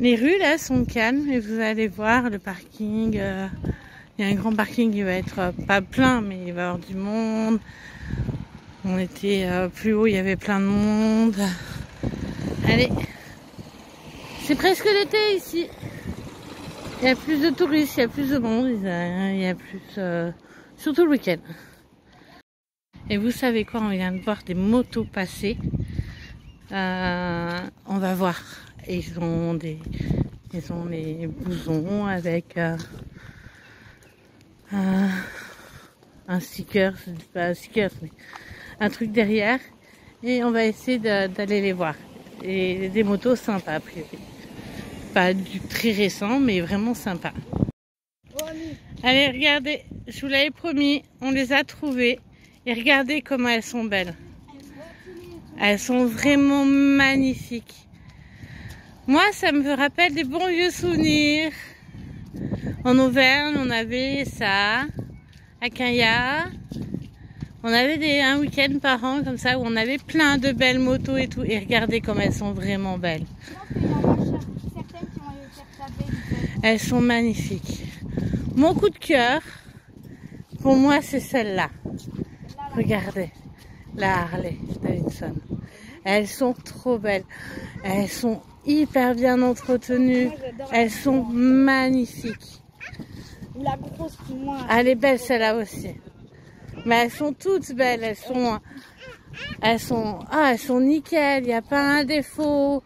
Les rues là sont calmes et vous allez voir le parking. Il y a un grand parking qui va être pas plein, mais il va y avoir du monde. On était plus haut, il y avait plein de monde. Allez, c'est presque l'été ici. Il y a plus de touristes, il y a plus de monde, il y a plus, surtout le week-end. Et vous savez quoi, on vient de voir des motos passer. On va voir. Et ils ont des blousons avec un sticker, c'est pas un sticker, mais un truc derrière. Et on va essayer d'aller les voir. Et des motos sympas, a priori. Pas du très récent, mais vraiment sympa. Allez, regardez, je vous l'avais promis, on les a trouvées. Et regardez comment elles sont belles. Elles sont vraiment magnifiques. Moi, ça me rappelle des bons vieux souvenirs. En Auvergne, on avait ça. À Caillac. On avait un week-end par an comme ça où on avait plein de belles motos et tout. Et regardez comme elles sont vraiment belles. Elles sont magnifiques. Mon coup de cœur, pour moi, c'est celle-là. Regardez, la Harley Davidson. Elles sont trop belles. Elles sont hyper bien entretenues. Elles sont magnifiques. La grosse pour moi. Elle est belle celle-là aussi. Mais elles sont toutes belles. Elles sont nickel. Il n'y a pas un défaut.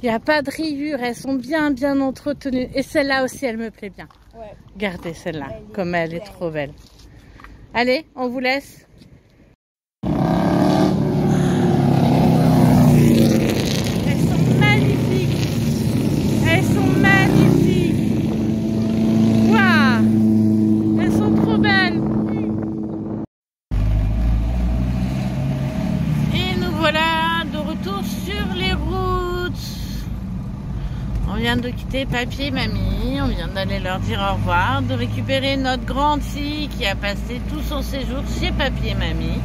Il n'y a pas de rayures. Elles sont bien entretenues. Et celle-là aussi, elle me plaît bien. Ouais. Regardez celle-là, comme elle est trop belle. Allez, on vous laisse. Voilà, de retour sur les routes. On vient de quitter papy et mamie. On vient d'aller leur dire au revoir, de récupérer notre grande fille qui a passé tout son séjour chez papy et mamie.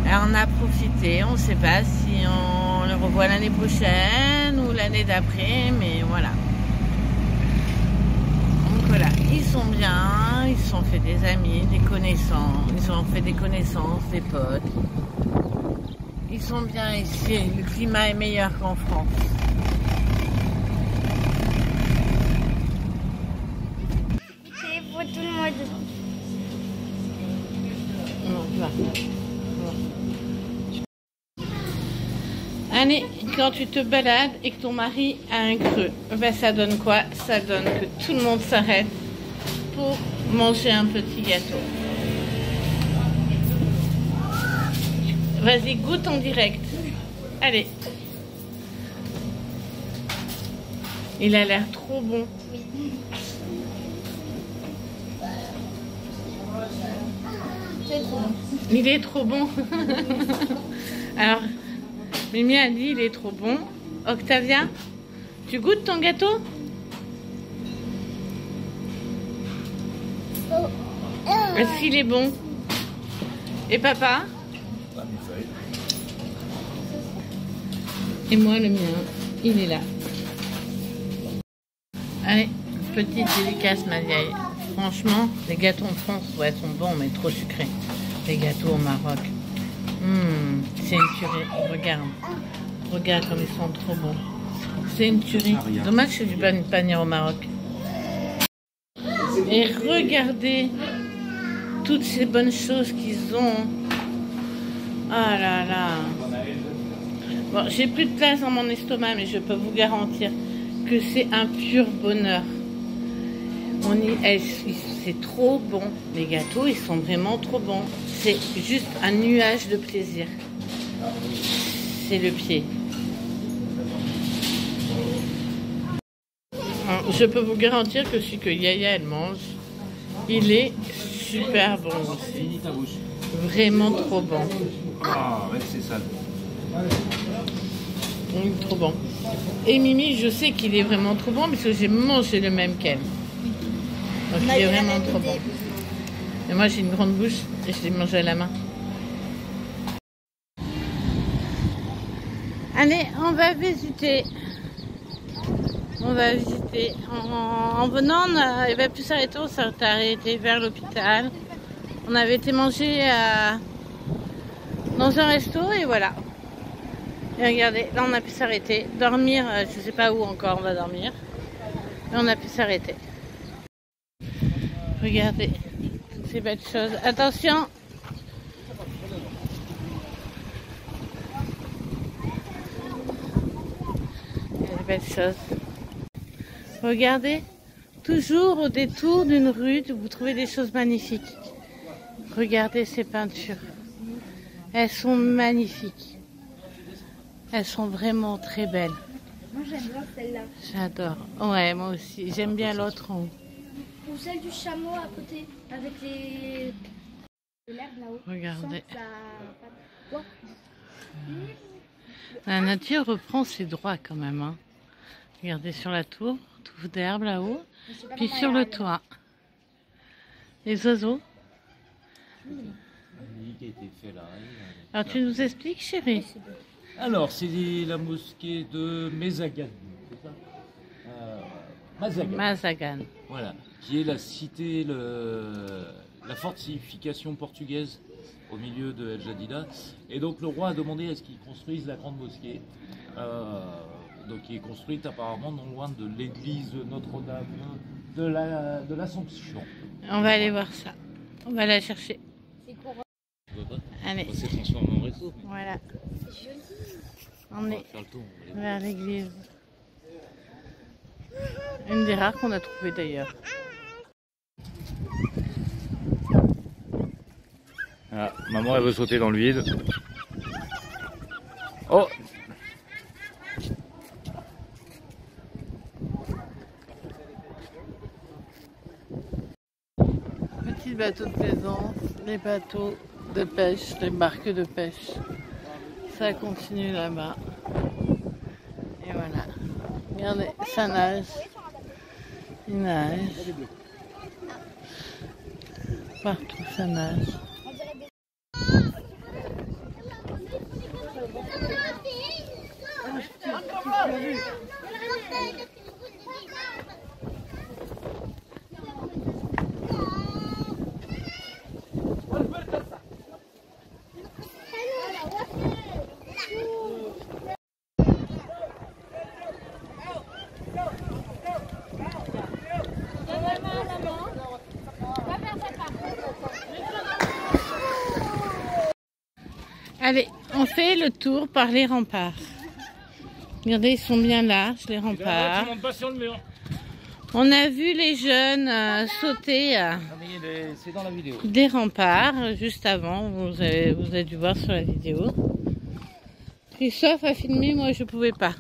Alors on a profité. On ne sait pas si on le revoit l'année prochaine ou l'année d'après, mais voilà. Donc voilà, ils sont bien, ils se sont fait des amis, des connaissances, ils ont fait des connaissances, des potes. Ils sont bien ici, le climat est meilleur qu'en France. C'est pour tout le monde. Non, là. Allez, quand tu te balades et que ton mari a un creux, ben ça donne quoi? Ça donne que tout le monde s'arrête pour manger un petit gâteau. Vas-y, goûte en direct. Allez. Il a l'air trop bon. C'est trop bon. Il est trop bon. Alors, Mimi a dit il est trop bon. Octavia, tu goûtes ton gâteau? Est-ce qu'il est bon? Et papa? Et moi le mien, il est là. Allez, petite dédicace ma vieille. Franchement, les gâteaux en France, ouais, sont bons, mais trop sucrés. Les gâteaux au Maroc. C'est une tuerie. Regarde comme ils sont trop bons. C'est une tuerie. Dommage que je ne pas venir au Maroc. Et regardez toutes ces bonnes choses qu'ils ont. Ah là là. Bon, j'ai plus de place dans mon estomac, mais je peux vous garantir que c'est un pur bonheur. C'est trop bon. Les gâteaux, ils sont vraiment trop bons. C'est juste un nuage de plaisir. C'est le pied. Je peux vous garantir que celui que Yaya elle mange, il est super bon aussi. Vraiment trop bon. Ah ouais, c'est ça. Trop bon. Et Mimi, je sais qu'il est vraiment trop bon parce que j'ai mangé le même qu'elle. Donc il est vraiment trop bon. Et moi j'ai une grande bouche et je l'ai mangé à la main. Allez, on va visiter On va visiter. En venant, il n'y avait plus s'arrêter, on s'est arrêté vers l'hôpital. On avait été manger dans un resto et voilà. Et regardez, là on a pu s'arrêter. Dormir, je sais pas où encore on va dormir. Mais on a pu s'arrêter. Regardez toutes ces belles choses. Attention! Il y a des belles choses. Regardez, toujours au détour d'une rue, vous trouvez des choses magnifiques. Regardez ces peintures. Elles sont magnifiques. Elles sont vraiment très belles. Moi j'aime bien celle-là. J'adore. Ouais, moi aussi. J'aime bien l'autre en haut. Ou celle du chameau à côté, avec l'herbe là-haut. Regardez. Ouais. La nature reprend ses droits quand même. Hein. Regardez sur la tour, tout d'herbe là-haut. Puis sur le toit. Les oiseaux. Alors tu nous expliques, chérie? Alors, c'est la mosquée de Mezagan, c'est ça Mazagan. Mazagan. Voilà, qui est la cité, la fortification portugaise au milieu de El Jadida. Et donc le roi a demandé à ce qu'ils construisent la grande mosquée, donc qui est construite apparemment non loin de l'église Notre-Dame de l'Assomption. On va aller voir ça. On va la chercher. Allez. On s'est transformé en réseau. Voilà. C'est joli. On est Faire le tour, vers l'église. Une des rares qu'on a trouvées d'ailleurs. Ah, maman elle veut sauter dans le vide. Oh! Petits bateaux de plaisance, les bateaux de pêche, les barques de pêche. Ça continue là-bas. Et voilà. Regardez, ça nage. Il nage. Partout ça nage. Allez, on fait le tour par les remparts. Regardez, ils sont bien larges, les remparts. On a vu les jeunes sauter C'est dans la vidéo. des remparts juste avant. Vous avez dû voir sur la vidéo. Christophe a filmé, moi je pouvais pas.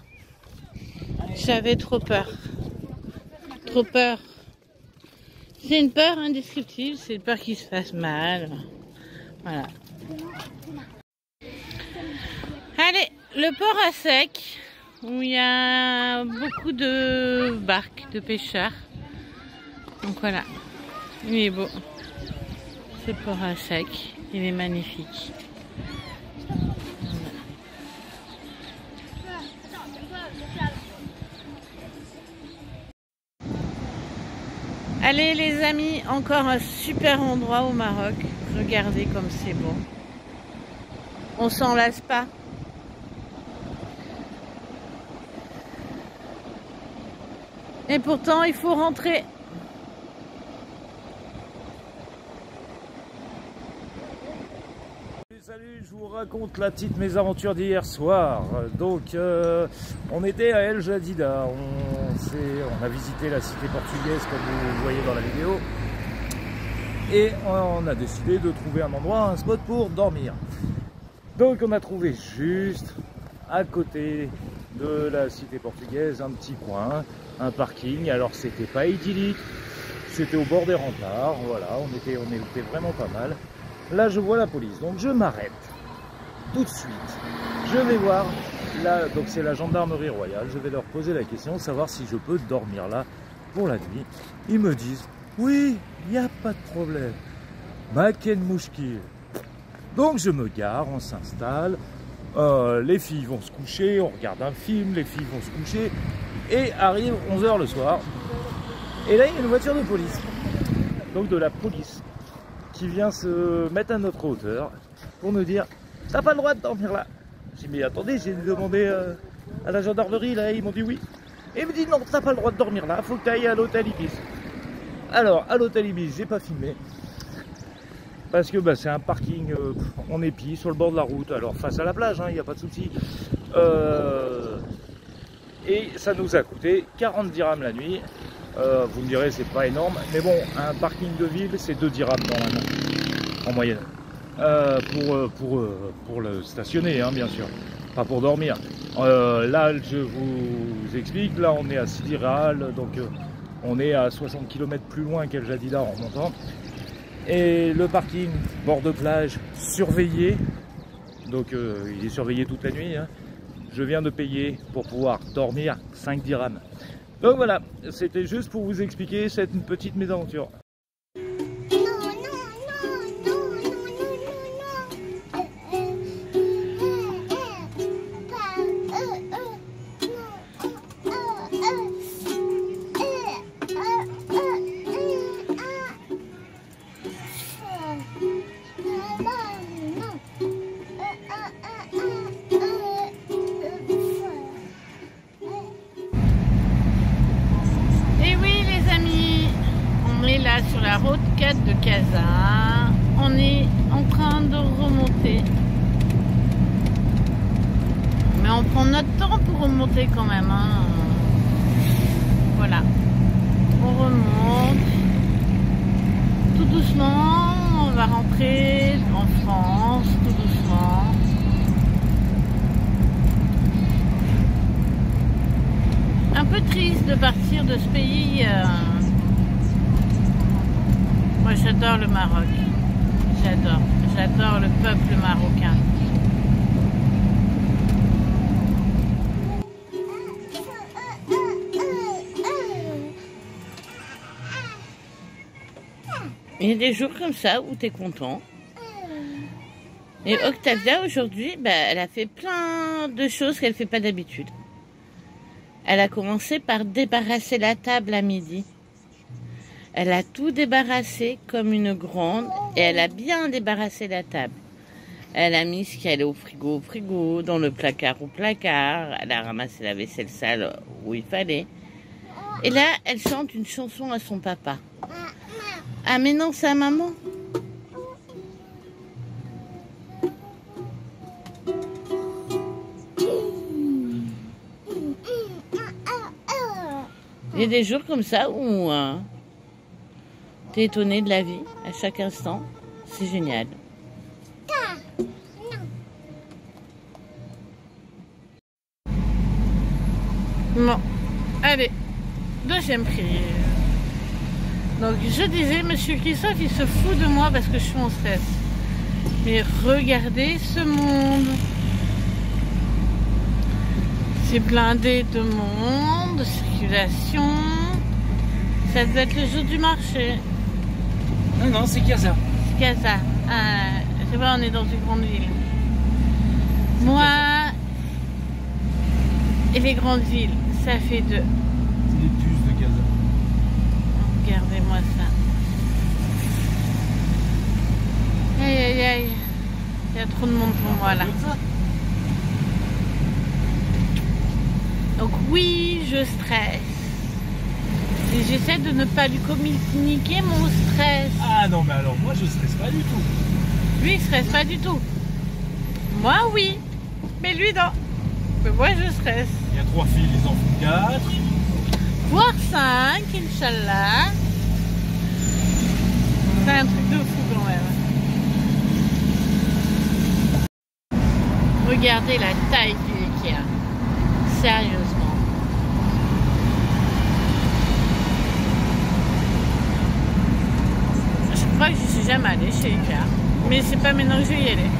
J'avais trop peur. Trop peur. C'est une peur indescriptible, c'est une peur qu'il se fasse mal. Voilà. Allez, le port à sec, où il y a beaucoup de barques, de pêcheurs. Donc voilà, il est beau. Ce port à sec, il est magnifique. Allez les amis, encore un super endroit au Maroc. Regardez comme c'est beau. On s'en lasse pas. Et pourtant, il faut rentrer. Salut, je vous raconte la petite mésaventure d'hier soir. Donc, on était à El Jadida. On a visité la cité portugaise comme vous voyez dans la vidéo. Et on a décidé de trouver un endroit, un spot pour dormir. Donc, on a trouvé juste à côté de la cité portugaise un petit coin, un parking. Alors, c'était pas idyllique. C'était au bord des remparts. Voilà, on était vraiment pas mal. Là, je vois la police, donc je m'arrête tout de suite. Je vais voir, là, donc c'est la gendarmerie royale, je vais leur poser la question, savoir si je peux dormir là pour la nuit. Ils me disent, oui, il n'y a pas de problème. Maken mouchkil. Donc je me gare, on s'installe, les filles vont se coucher, on regarde un film, les filles vont se coucher, Et arrive 11 h le soir. Et là, il y a une voiture de police, donc de la police, qui vient se mettre à notre hauteur pour nous dire « T'as pas le droit de dormir là !» J'ai dit « Mais attendez, j'ai demandé à la gendarmerie, là, ils m'ont dit oui. » Et il me dit « Non, t'as pas le droit de dormir là, faut que tu ailles à l'hôtel Ibis. » Alors, à l'hôtel Ibis, j'ai pas filmé, parce que bah, c'est un parking en épi, sur le bord de la route, alors face à la plage, il n'y a pas de souci. Et ça nous a coûté 40 dirhams la nuit. Vous me direz, c'est pas énorme, mais bon, un parking de ville, c'est 2 dirhams normalement, en moyenne. Pour le stationner, bien sûr, pas pour dormir. Là, je vous explique, là on est à Sidi Rahal, donc on est à 60 km plus loin qu'El Jadida en montant. Et le parking, bord de plage, surveillé, donc il est surveillé toute la nuit. Je viens de payer pour pouvoir dormir 5 dirhams. Donc voilà, c'était juste pour vous expliquer cette petite mésaventure. Sur la route 4 de Casa, on est en train de remonter, mais on prend notre temps pour remonter quand même, Voilà, on remonte tout doucement, on va rentrer en France tout doucement. Un peu triste de partir de ce pays. Moi j'adore le Maroc, j'adore le peuple marocain. Il y a des jours comme ça où tu es content. Et Octavia aujourd'hui, elle a fait plein de choses qu'elle ne fait pas d'habitude. Elle a commencé par débarrasser la table à midi. Elle a tout débarrassé comme une grande et elle a bien débarrassé la table. Elle a mis ce qu'il y allait au frigo, dans le placard au placard. Elle a ramassé la vaisselle sale où il fallait. Et là, elle chante une chanson à son papa. Ah mais non, c'est à maman. Il y a des jours comme ça où... t'es étonné de la vie à chaque instant, c'est génial. Bon, allez, deuxième prière. Donc je disais, Monsieur Christophe, il se fout de moi parce que je suis en stress. Mais regardez ce monde. C'est blindé de monde, de circulation. Ça doit être le jour du marché. Non, c'est Casa. C'est Casa. C'est vrai, on est dans une grande ville. Moi et les grandes villes, ça fait deux. C'est les puces de Casa. Regardez-moi ça. Aïe aïe aïe. Il y a trop de monde pour moi là. Donc oui, je stresse. Et j'essaie de ne pas lui communiquer mon stress. Ah non, mais alors moi je stresse pas du tout. Lui il stresse pas du tout. Moi oui, mais lui non. Mais moi je stresse. Il y a 3 filles, ils en font 4. Voire 5, Inch'Allah. C'est un truc de fou quand même. Regardez la taille du Ikea. Sérieusement. Je crois que je suis jamais allée chez Ikea. Mais c'est pas maintenant que je vais y aller.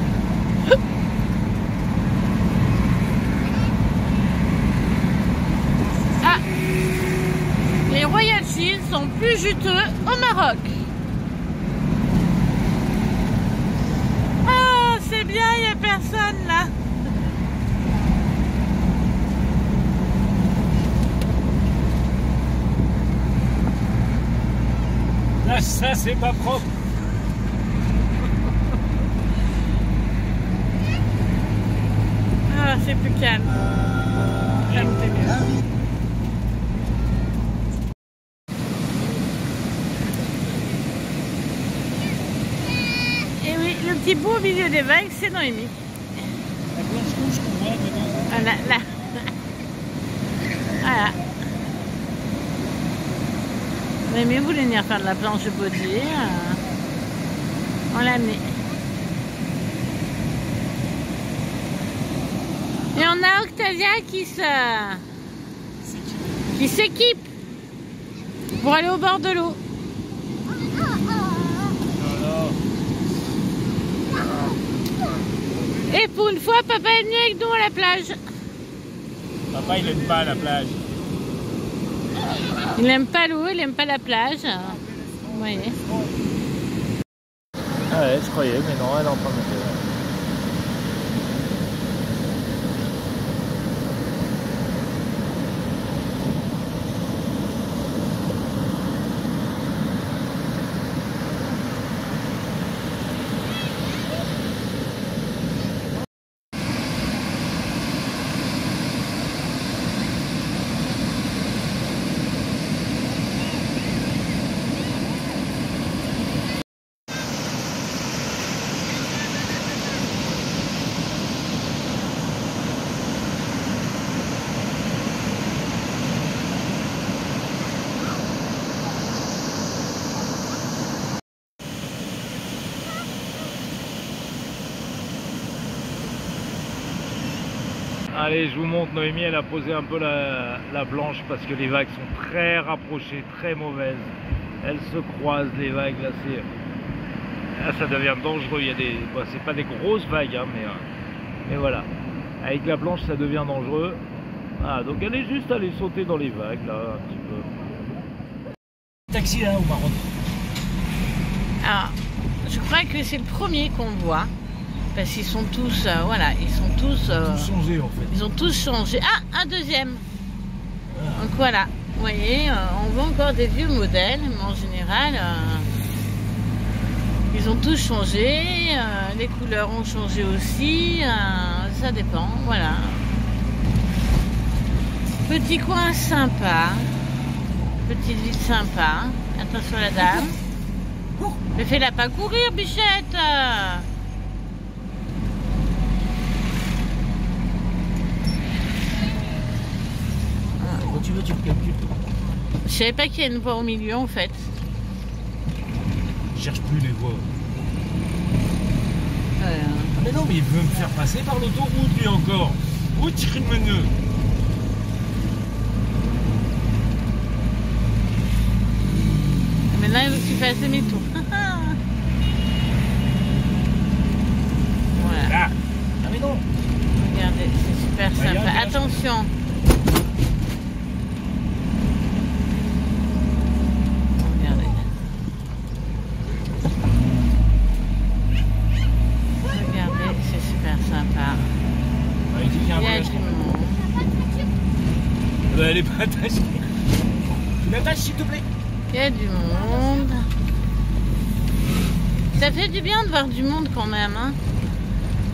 Ah! Les Royal Cheese sont plus juteux au Maroc. Ah, c'est bien, il n'y a personne là. ça c'est pas propre. Ah, c'est plus calme. Ça me fait mieux. Et oui, le petit bout au milieu des vagues, c'est Noémie. La blanche rouge qu'on voit dedans. Voilà, là. Voilà. Noémie voulait venir faire de la planche de body. On l'a amenée. Et on a Octavia qui s'équipe pour aller au bord de l'eau. Et pour une fois, papa est venu avec nous à la plage. Papa, il aime pas la plage. Il n'aime pas l'eau, il n'aime pas la plage. Vous voyez. Ah ouais, je croyais, mais non, elle est en train de monter. Allez, je vous montre, Noémie, elle a posé un peu la planche parce que les vagues sont très rapprochées, très mauvaises. Elles se croisent, les vagues, là, ça devient dangereux. Il y a des, bon, c'est pas des grosses vagues, hein, mais voilà. Avec la planche, ça devient dangereux. Ah, donc elle est juste allée sauter dans les vagues, là, un petit peu. Taxi, là, au Maroc. Alors, je crois que c'est le premier qu'on voit. Parce qu'ils sont tous, voilà, ils sont tous... Tous changés, en fait. Ils ont tous changé. Ah, un deuxième. Ah. Donc voilà, vous voyez, on voit encore des vieux modèles, mais en général, ils ont tous changé. Les couleurs ont changé aussi. Ça dépend, voilà. Petit coin sympa. Petite ville sympa. Attention la dame. Mais fais-la pas courir, bichette. Tu veux, tu me calcules. Je savais pas qu'il y a une voie au milieu en fait. Je cherche plus les voies. Ah mais non, mais il veut me faire passer par l'autoroute lui encore. Où tire le menu? Maintenant il veut que tu fasses demi-tour. Voilà. Ah mais non. Regardez, c'est super sympa. Attention. Elle est pas attachée. Tu l'attaches s'il te plaît. Il y a du monde. Ça fait du bien de voir du monde quand même. Hein.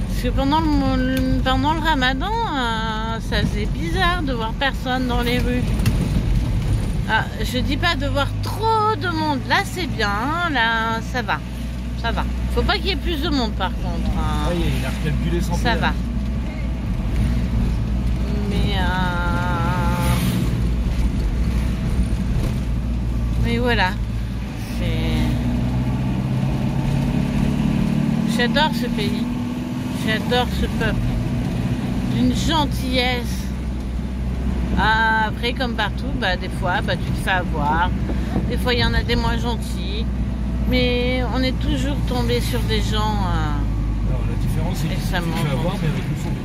Parce que pendant le ramadan, ça faisait bizarre de voir personne dans les rues. Ah, je dis pas de voir trop de monde. Là c'est bien. Là ça va. Ça va. Faut pas qu'il y ait plus de monde par contre. Hein. Oui, il a recalculé son ça va. Mais voilà, j'adore ce pays, j'adore ce peuple, d'une gentillesse. Ah, après, comme partout, bah, des fois, bah, tu te fais avoir, des fois il y en a des moins gentils, mais on est toujours tombé sur des gens. Alors la différence, c'est que tu te fais avoir, mais avec le sourire.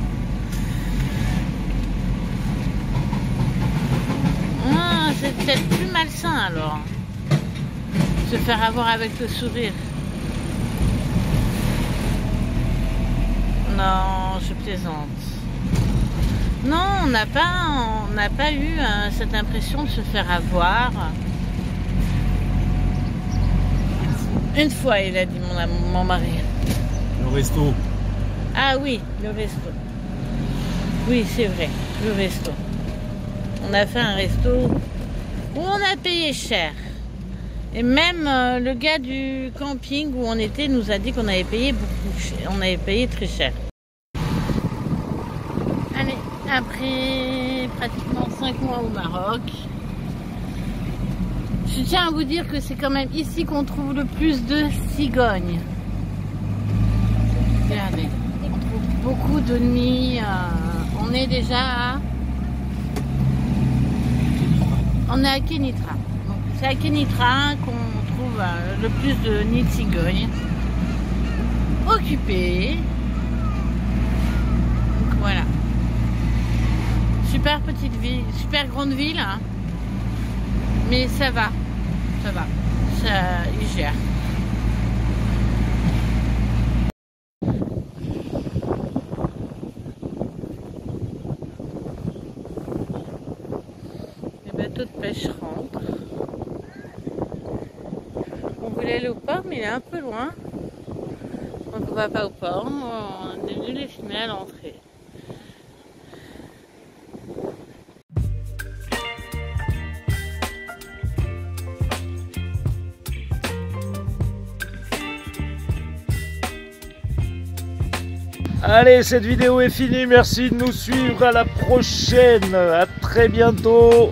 C'est peut-être plus malsain alors. Se faire avoir avec le sourire. Non, je plaisante. Non, on n'a pas eu cette impression de se faire avoir. Une fois, il a dit mon mari. Le resto. Ah oui, le resto. Oui, c'est vrai, le resto. On a fait un resto où on a payé cher. Et même le gars du camping où on était nous a dit qu'on avait payé beaucoup cher. On avait payé très cher. Allez, après pratiquement 5 mois au Maroc, je tiens à vous dire que c'est quand même ici qu'on trouve le plus de cigognes. Regardez, on trouve beaucoup de nids. On est déjà on est à Kénitra. Donc c'est à Kénitra qu'on trouve le plus de nids de cigognes occupés. Donc voilà. Super petite ville, super grande ville, hein. Mais ça va, ils gèrent. Les bateaux de pêche rentrent. On voulait aller au port, mais il est un peu loin. Donc on va pas au port, on est venu les filmer à l'entrée. Allez, cette vidéo est finie. Merci de nous suivre. À la prochaine. À très bientôt.